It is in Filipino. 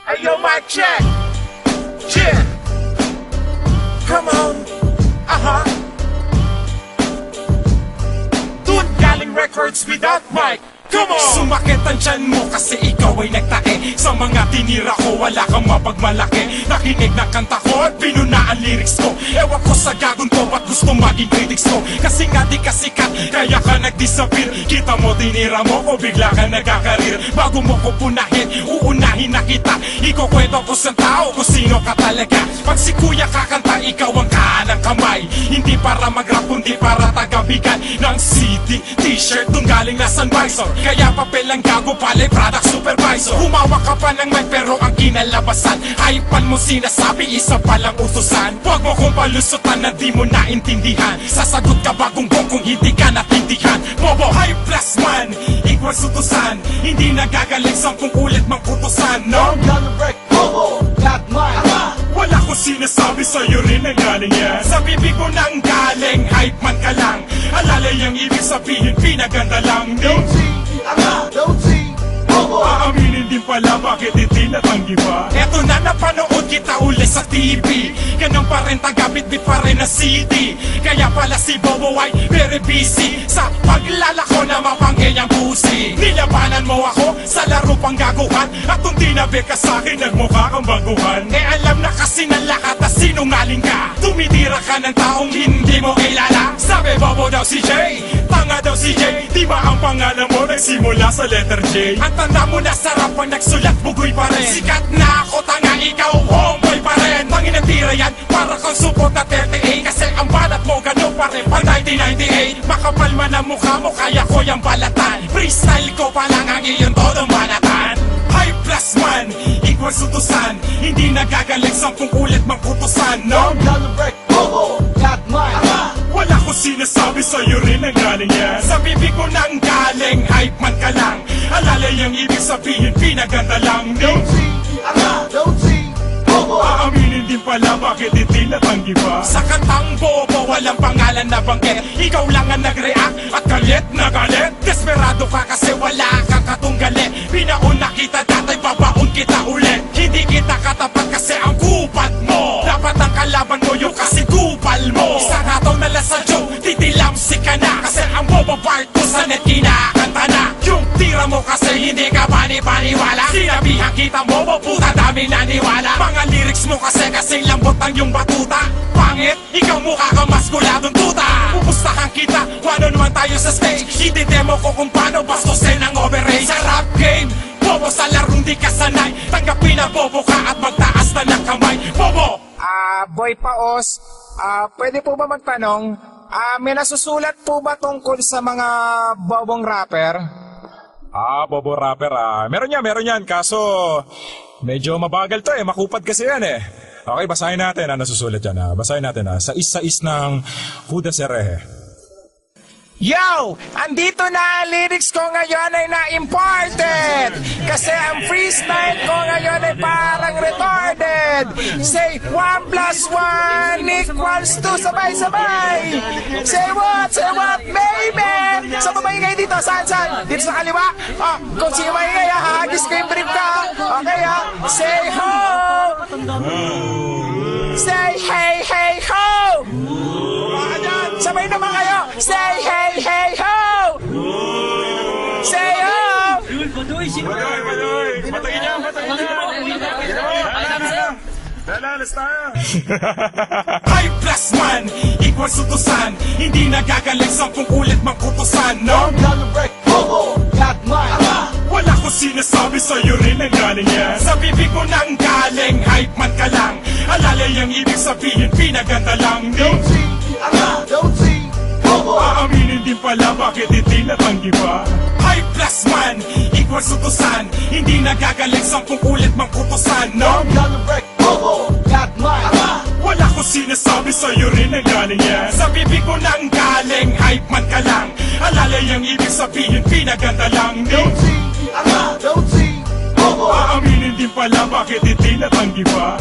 Hey yo, mic check. Yeah. Come on. Dude, galing records without mic. Come on! Sumakit ang tiyan mo kasi ikaw ay nagtae. Sa mga tinira ko wala kang mapagmalaki. Nakinig ng kanta ko at binuna ang lyrics ko. Ewan ko sa gagon ko ba't gusto maging critics ko. Kasi nga di ka sikat kaya ka nag-disappear. Kita mo tinira mo o bigla ka nagkakarir. Bago mo ko punahin, uunahin na kita. Ikukwento ko sa tao kung sino ka talaga. Pag si kuya kakanta, ikaw ang kahanang kamay. Hindi para mag-rap kundi para tagabigan ng CD, t-shirt nung galing na Sunvisor. Kaya papel ang gago pala product supervisor. Humawak ka pa ng mic pero ang kinalabasan hypean mo sinasabi isa palang utusan. Huwag mo kong palusutan na di mo naintindihan. Sasagot ka bagong kung hindi ka natindihan. Bobo, hype plus man equals utusan. Hindi nagagaling 10 ulit mang kutusan. No? I'm gonna break Bobo, not mine. Wala ko sinasabi sa'yo rin na galing yan. Sa bibig ko nang galing, hype man ka lang. Alalay ang ibig sabihin, pinaganda lang. Don't see, Bobo. Aaminin din pala bakit hindi natanggi pa. Eto na napanood kita uli sa TV. Ganun pa rin tagabit-bit pa rin na CD. Kaya pala si Bobo ay very busy sa paglalako na mapanggay ang pusi. Nilabanan mo ako sa laro pang gaguhan. At kung di nabi ka sa'kin nagmukha kang baguhan. Alam na kasi ng lahat na sinungaling ka. Tumitira ka ng taong hindi mo kilala. Sabi Bobo daw si Jay, tanga daw si Jay. Di ba ang pangalan mo nagsimula sa letter J? Ang tanda mo na sarap pang nagsulat bugoy pa rin. Sikat na ako tanga, ikaw homeboy pa rin. Tangin ang tira yan para kang support na 38. Kasi ang balat mo ganun pa rin pang 1998. Makapal man ang mukha mo kaya ko yung balatan. Freestyle ko pa lang ang iyong todong balatan. Hype plus man equals utusan. Hindi nagagaling 10 ulit mang kutusan. No? I'm gonna break Bobo, not mine. Wala ko sinasabi sa'yo rin na galing yan. Sa bibig ko nang galing, hype man ka lang. Alalay ang ibig sabihin, pinaganda lang. Don't see, Bobo. Aaminin din pala bakit hindi natanggi pa. Sa kantang Bobo, walang pangalan na banggit. Ikaw lang ang nag-react at galit na galit. Desperado ka kasi wala kang katunggalit. Pinauna kita dati, babaon kita ulit. Hindi kita katapat kasi ang kupad mo. Dapat ang kalaban mo yung kasi kupal mo. Isang hataw na lang sa joke, titilamsi ka na. Kasi ang Bobo part ko sa net kinakanta na. Yung tira mo kasi hindi ka bani-baniwala. Sinabihan kita Bobo, puta dami naniwala. Mga lyrics mo kasi kasing lambot ang yung batuta. Pangit, ikaw mukha kang maskuladong tuta. Pupustahan kita, kung ano naman tayo sa stage. Itidemo ko kung paano bastusin ang overrate. Sa rap game, Bobo sa larong di ka sanay. Tanggapin na Bobo ka at magtaas na ng kamay. Bobo! Boy Paos, pwede po ba magtanong? May nasusulat po ba tungkol sa mga bobong rapper? Bobo rapper Meron yan, kaso medyo mabagal to makupad kasi yan Okay, basahin natin nasusulat yan Basahin natin sa is ng Judas Hereje. Yo! Andito na ang lyrics ko ngayon ay na-imported! Kasi ang freestyle ko ngayon ay parang retarded! Say 1 plus 1 equals 2 sabay-sabay! Say what, baby! Saan ba maingay dito? Saan? Dito sa kaliwa? Kung sino maingay hagis ko yung brief ka! Okay Say ho! Say hey, hey, ho! Sabay naman kayo! Say hey, hey, ho! Say ho! Patayin niya! Dalalas tayo! Hype plus man equals utusan. Hindi nagagaling 10 ulit mang kutusan. No? I'm gonna break Bobo, not mine. Wala ko sinasabi sa'yo rin na galing yan. Sa bibig ko nang galing, hype man ka lang. Alalay ang ibig sabihin, pinaganda lang. Don't see, Bobo. Aaminin din pala bakit hindi natanggi pa. Hype plus man equals utusan. Hindi nagagaling 10 ulit mang kutusan. No? I'm gonna break Bobo, not mine. Wala ko sinasabi sa'yo rin na galing yan. Sa bibig ko nang galing, hype man ka lang. Alalay ang ibig sabihin, pinaganda lang. Don't see, Bobo. Aaminin din pala bakit hindi natanggi pa.